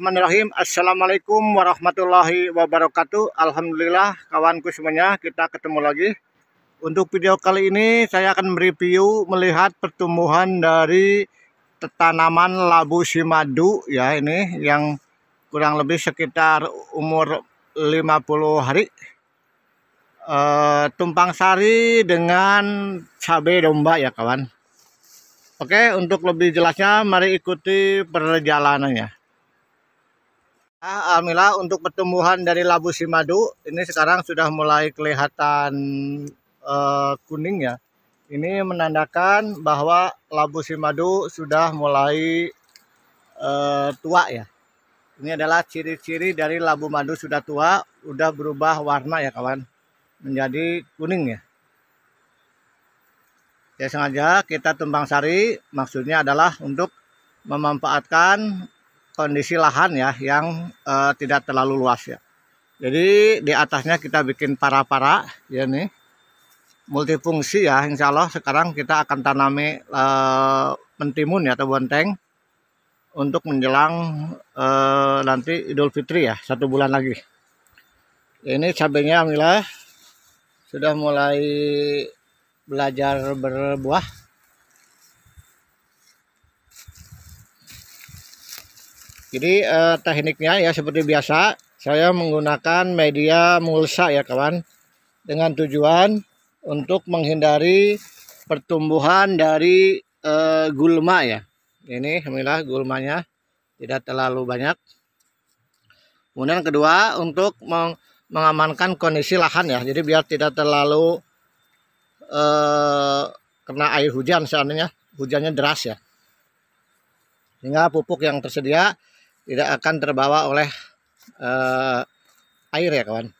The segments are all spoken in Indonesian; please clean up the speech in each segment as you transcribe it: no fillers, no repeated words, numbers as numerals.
Bismillahirrahmanirrahim. Assalamualaikum warahmatullahi wabarakatuh. Alhamdulillah kawanku semuanya, kita ketemu lagi. Untuk video kali ini saya akan mereview melihat pertumbuhan dari tanaman labu simadu ya, ini yang kurang lebih sekitar umur 50 hari. Tumpang sari dengan cabai domba ya kawan. Oke, untuk lebih jelasnya mari ikuti perjalanannya. Alhamdulillah untuk pertumbuhan dari labu simadu ini sekarang sudah mulai kelihatan kuning ya. Ini menandakan bahwa labu simadu sudah mulai tua ya. Ini adalah ciri-ciri dari labu madu sudah tua, sudah berubah warna ya kawan, menjadi kuning ya. Ya sengaja kita tumpang sari, maksudnya adalah untuk memanfaatkan kondisi lahan ya yang tidak terlalu luas ya. Jadi di atasnya kita bikin para-para ya nih, multifungsi ya. Insya Allah sekarang kita akan tanami mentimun ya atau bonteng untuk menjelang nanti Idul Fitri ya, 1 bulan lagi. Ini cabenya alhamdulillah sudah mulai belajar berbuah. Jadi tekniknya ya seperti biasa, saya menggunakan media mulsa ya kawan, dengan tujuan untuk menghindari pertumbuhan dari gulma ya. Ini alhamdulillah gulmanya tidak terlalu banyak. Kemudian kedua, untuk mengamankan kondisi lahan ya, jadi biar tidak terlalu kena air hujan, seandainya hujannya deras ya, sehingga pupuk yang tersedia tidak akan terbawa oleh air ya kawan.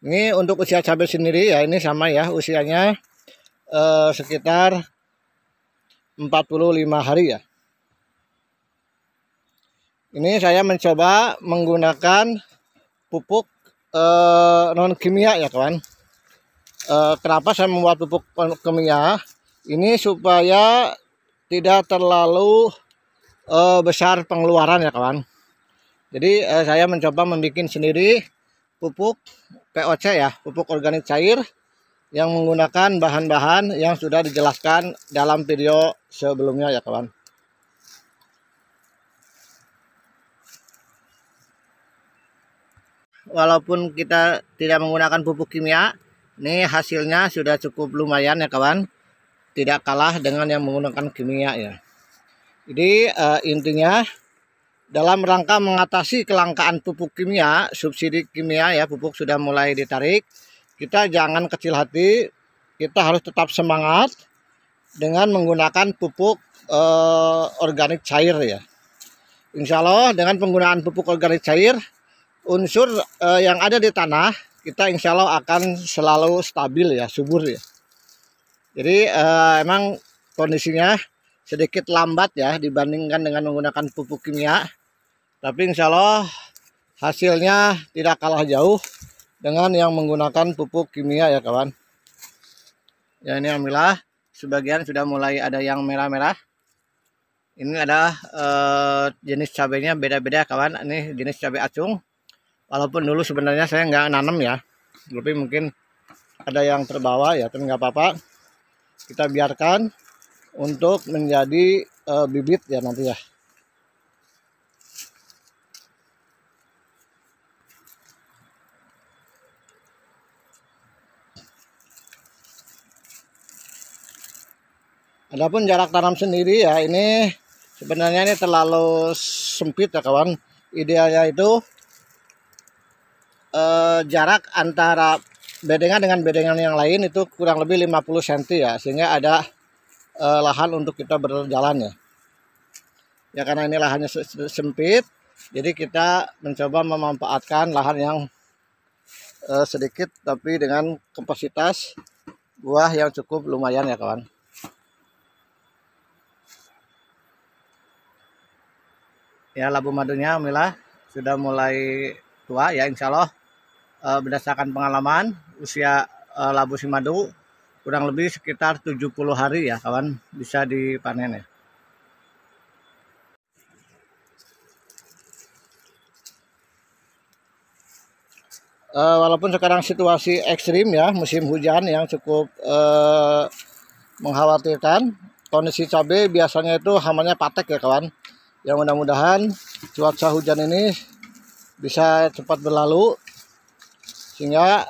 Ini untuk usia cabai sendiri ya, ini sama ya, usianya sekitar 45 hari ya. Ini saya mencoba menggunakan pupuk non kimia ya kawan. Kenapa saya membuat pupuk kimia ini? Supaya tidak terlalu besar pengeluaran ya kawan. Jadi saya mencoba membuat sendiri pupuk POC ya, pupuk organik cair, yang menggunakan bahan-bahan yang sudah dijelaskan dalam video sebelumnya ya kawan. Walaupun kita tidak menggunakan pupuk kimia, ini hasilnya sudah cukup lumayan ya kawan, tidak kalah dengan yang menggunakan kimia ya. Jadi intinya dalam rangka mengatasi kelangkaan pupuk kimia, subsidi kimia ya, pupuk sudah mulai ditarik, kita jangan kecil hati, kita harus tetap semangat dengan menggunakan pupuk organik cair ya. Insya Allah dengan penggunaan pupuk organik cair, unsur yang ada di tanah kita insya Allah akan selalu stabil ya, subur ya. Jadi emang kondisinya sedikit lambat ya dibandingkan dengan menggunakan pupuk kimia, tapi insya Allah hasilnya tidak kalah jauh dengan yang menggunakan pupuk kimia ya kawan. Ya ini alhamdulillah sebagian sudah mulai ada yang merah-merah. Ini ada jenis cabainya beda-beda kawan. Ini jenis cabai acung. Walaupun dulu sebenarnya saya nggak nanam ya, tapi mungkin ada yang terbawa ya, tapi nggak apa-apa. Kita biarkan untuk menjadi bibit ya nanti ya. Adapun jarak tanam sendiri ya, ini sebenarnya ini terlalu sempit ya kawan. Idealnya itu jarak antara bedengan dengan bedengan yang lain itu kurang lebih 50 cm ya, sehingga ada lahan untuk kita berjalan ya. Ya karena ini lahannya sempit, jadi kita mencoba memanfaatkan lahan yang sedikit tapi dengan kapasitas buah yang cukup lumayan ya kawan. Ya labu madunya alhamdulillah sudah mulai tua ya, insya Allah berdasarkan pengalaman usia labu simadu kurang lebih sekitar 70 hari ya kawan, bisa dipanen ya. Walaupun sekarang situasi ekstrim ya, musim hujan yang cukup mengkhawatirkan, kondisi cabai biasanya itu hamanya patek ya kawan. Yang mudah-mudahan cuaca hujan ini bisa cepat berlalu sehingga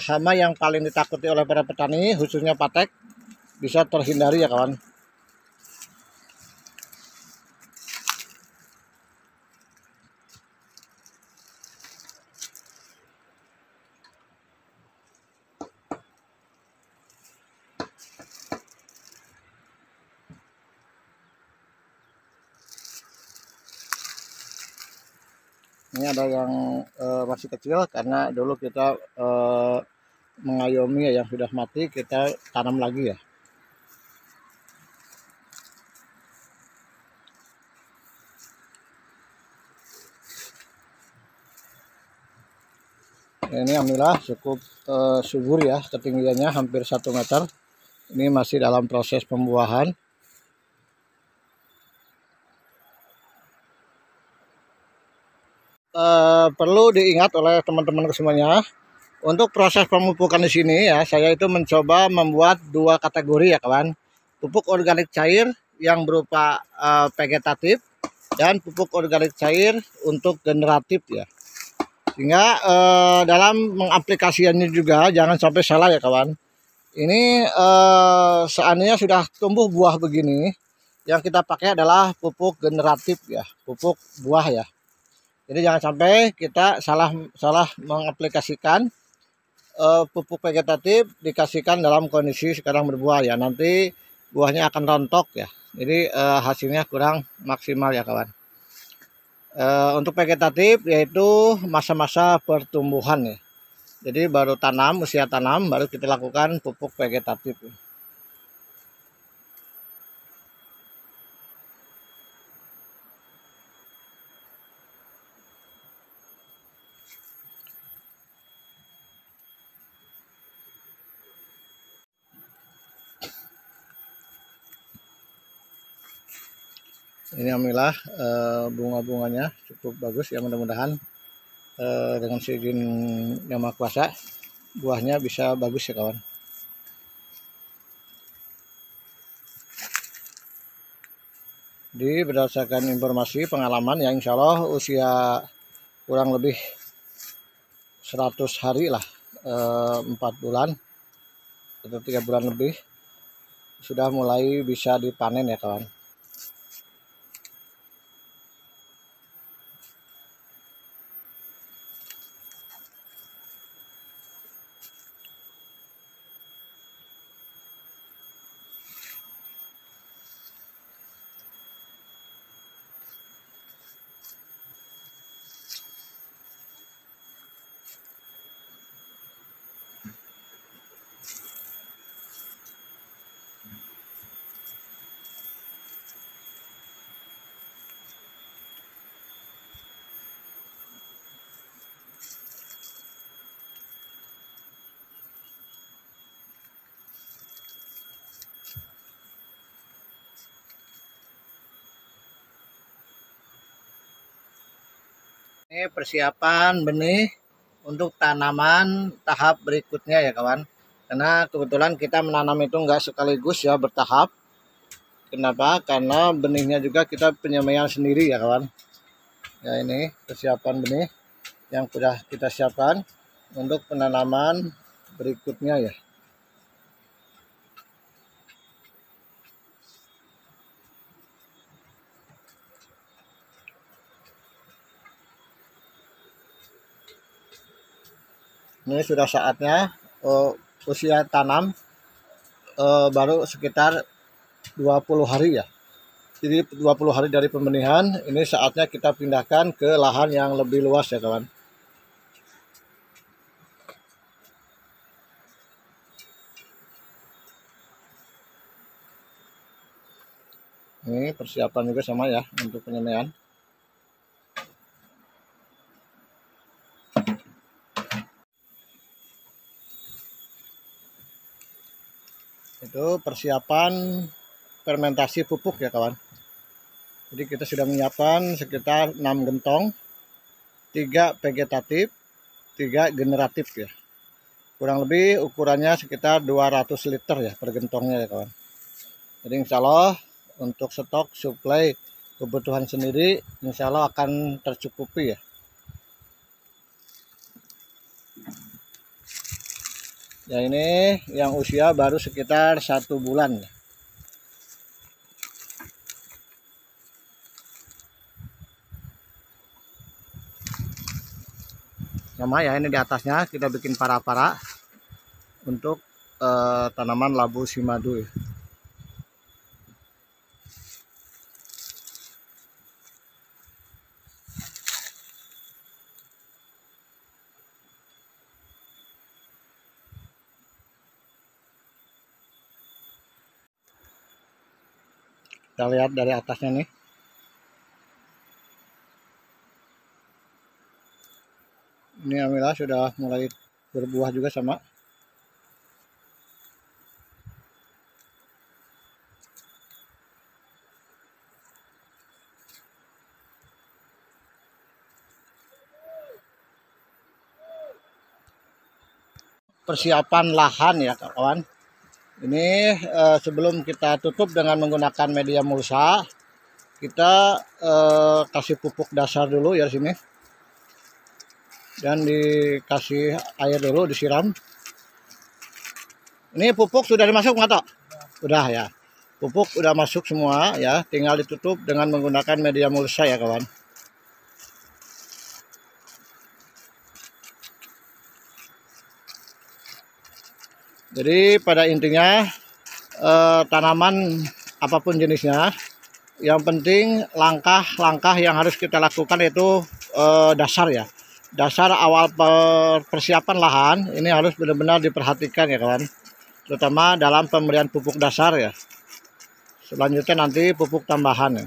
hama yang paling ditakuti oleh para petani khususnya patek bisa terhindari ya kawan. Ini ada yang masih kecil karena dulu kita mengayomi yang sudah mati, kita tanam lagi ya. Ini alhamdulillah cukup subur ya, ketinggiannya hampir 1 meter. Ini masih dalam proses pembuahan. Perlu diingat oleh teman-teman semuanya, untuk proses pemupukan di sini ya, saya itu mencoba membuat 2 kategori ya kawan. Pupuk organik cair yang berupa vegetatif dan pupuk organik cair untuk generatif ya. Sehingga dalam mengaplikasikannya juga jangan sampai salah ya kawan. Ini seandainya sudah tumbuh buah begini, yang kita pakai adalah pupuk generatif ya, pupuk buah ya. Jadi jangan sampai kita salah mengaplikasikan pupuk vegetatif dikasihkan dalam kondisi sekarang berbuah ya. Nanti buahnya akan rontok ya. Jadi hasilnya kurang maksimal ya kawan. Untuk vegetatif yaitu masa-masa pertumbuhan ya. Jadi baru tanam, usia tanam baru kita lakukan pupuk vegetatif. Ini alhamdulillah bunga-bunganya cukup bagus ya, mudah-mudahan dengan seizin Yang Maha Kuasa buahnya bisa bagus ya kawan. Jadi berdasarkan informasi pengalaman ya, insya Allah usia kurang lebih 100 hari lah, 4 bulan atau 3 bulan lebih sudah mulai bisa dipanen ya kawan. Ini persiapan benih untuk tanaman tahap berikutnya ya kawan. Karena kebetulan kita menanam itu enggak sekaligus ya, bertahap. Kenapa? Karena benihnya juga kita penyemaian sendiri ya kawan. Ya ini persiapan benih yang sudah kita siapkan untuk penanaman berikutnya ya. Ini sudah saatnya usia tanam baru sekitar 20 hari ya. Jadi 20 hari dari pembenihan, ini saatnya kita pindahkan ke lahan yang lebih luas ya kawan. Ini persiapan juga sama ya untuk penyemaian. Itu persiapan fermentasi pupuk ya kawan. Jadi kita sudah menyiapkan sekitar 6 gentong, 3 vegetatif, 3 generatif ya. Kurang lebih ukurannya sekitar 200 liter ya per gentongnya ya kawan. Jadi insya Allah untuk stok suplai kebutuhan sendiri insya Allah akan tercukupi ya. Ya ini yang usia baru sekitar 1 bulan ya. Sama ya, ini di atasnya kita bikin para-para untuk tanaman labu simadu ya. Kita lihat dari atasnya nih. Ini alhamdulillah sudah mulai berbuah juga sama. Persiapan lahan ya kawan. Ini sebelum kita tutup dengan menggunakan media mulsa, kita kasih pupuk dasar dulu ya sini. Dan dikasih air dulu, disiram. Ini pupuk sudah dimasuk nggak toh? Udah ya. Pupuk udah masuk semua ya, tinggal ditutup dengan menggunakan media mulsa ya kawan. Jadi pada intinya tanaman apapun jenisnya, yang penting langkah-langkah yang harus kita lakukan itu dasar ya. Dasar awal persiapan lahan ini harus benar-benar diperhatikan ya kawan, terutama dalam pemberian pupuk dasar ya. Selanjutnya nanti pupuk tambahan ya.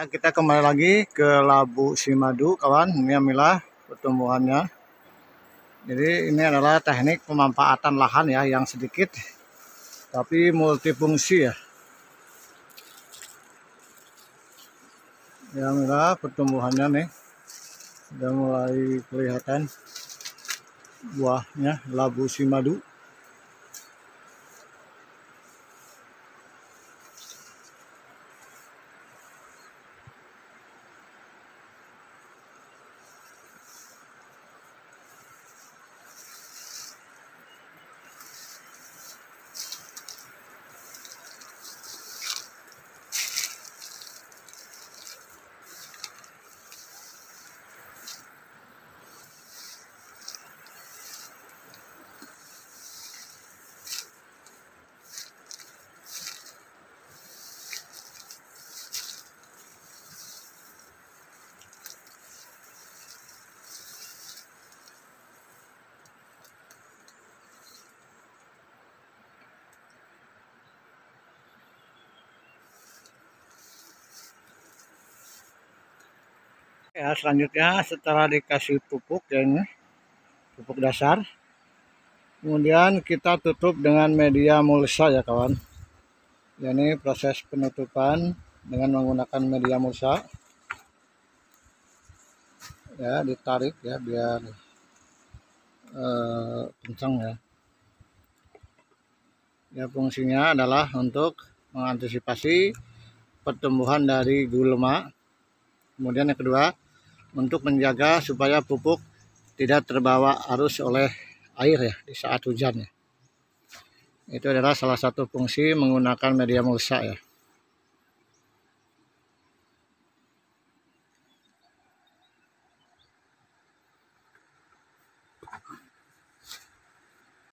Kita kembali lagi ke labu simadu kawan. Ini alhamdulillah pertumbuhannya. Jadi ini adalah teknik pemanfaatan lahan ya yang sedikit tapi multifungsi ya. Ya alhamdulillah pertumbuhannya nih sudah mulai kelihatan buahnya labu simadu. Ya, selanjutnya setelah dikasih pupuk ya ini, pupuk dasar, kemudian kita tutup dengan media mulsa ya kawan. Ya, ini proses penutupan dengan menggunakan media mulsa. Ya, ditarik ya biar kencang ya. Ya, fungsinya adalah untuk mengantisipasi pertumbuhan dari gulma. Kemudian yang kedua, untuk menjaga supaya pupuk tidak terbawa arus oleh air ya di saat hujan ya. Itu adalah salah satu fungsi menggunakan media mulsa ya.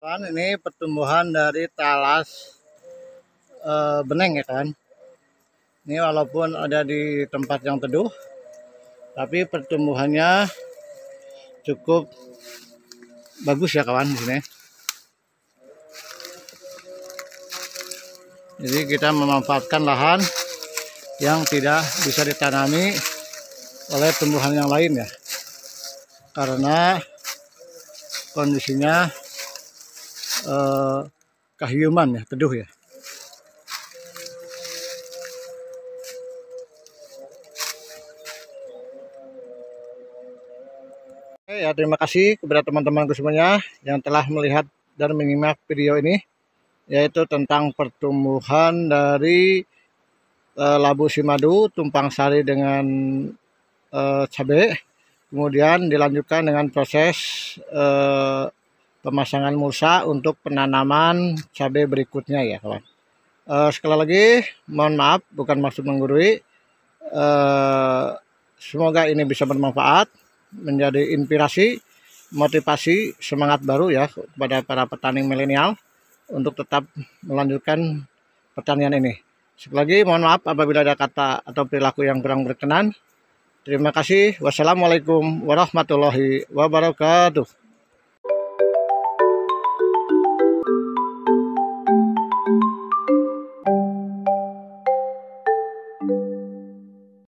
Kan ini pertumbuhan dari talas beneng ya kan. Ini walaupun ada di tempat yang teduh, tapi pertumbuhannya cukup bagus ya kawan di sini. Jadi kita memanfaatkan lahan yang tidak bisa ditanami oleh tumbuhan yang lain ya, karena kondisinya kehiuman ya, teduh ya. Ya, terima kasih kepada teman-temanku semuanya yang telah melihat dan menyimak video ini, yaitu tentang pertumbuhan dari labu simadu tumpang sari dengan cabai, kemudian dilanjutkan dengan proses pemasangan mulsa untuk penanaman cabai berikutnya ya kawan. Sekali lagi mohon maaf, bukan maksud menggurui. Semoga ini bisa bermanfaat, menjadi inspirasi, motivasi, semangat baru ya kepada para petani milenial untuk tetap melanjutkan pertanian ini. Sekali lagi mohon maaf apabila ada kata atau perilaku yang kurang berkenan. Terima kasih. Wassalamualaikum warahmatullahi wabarakatuh.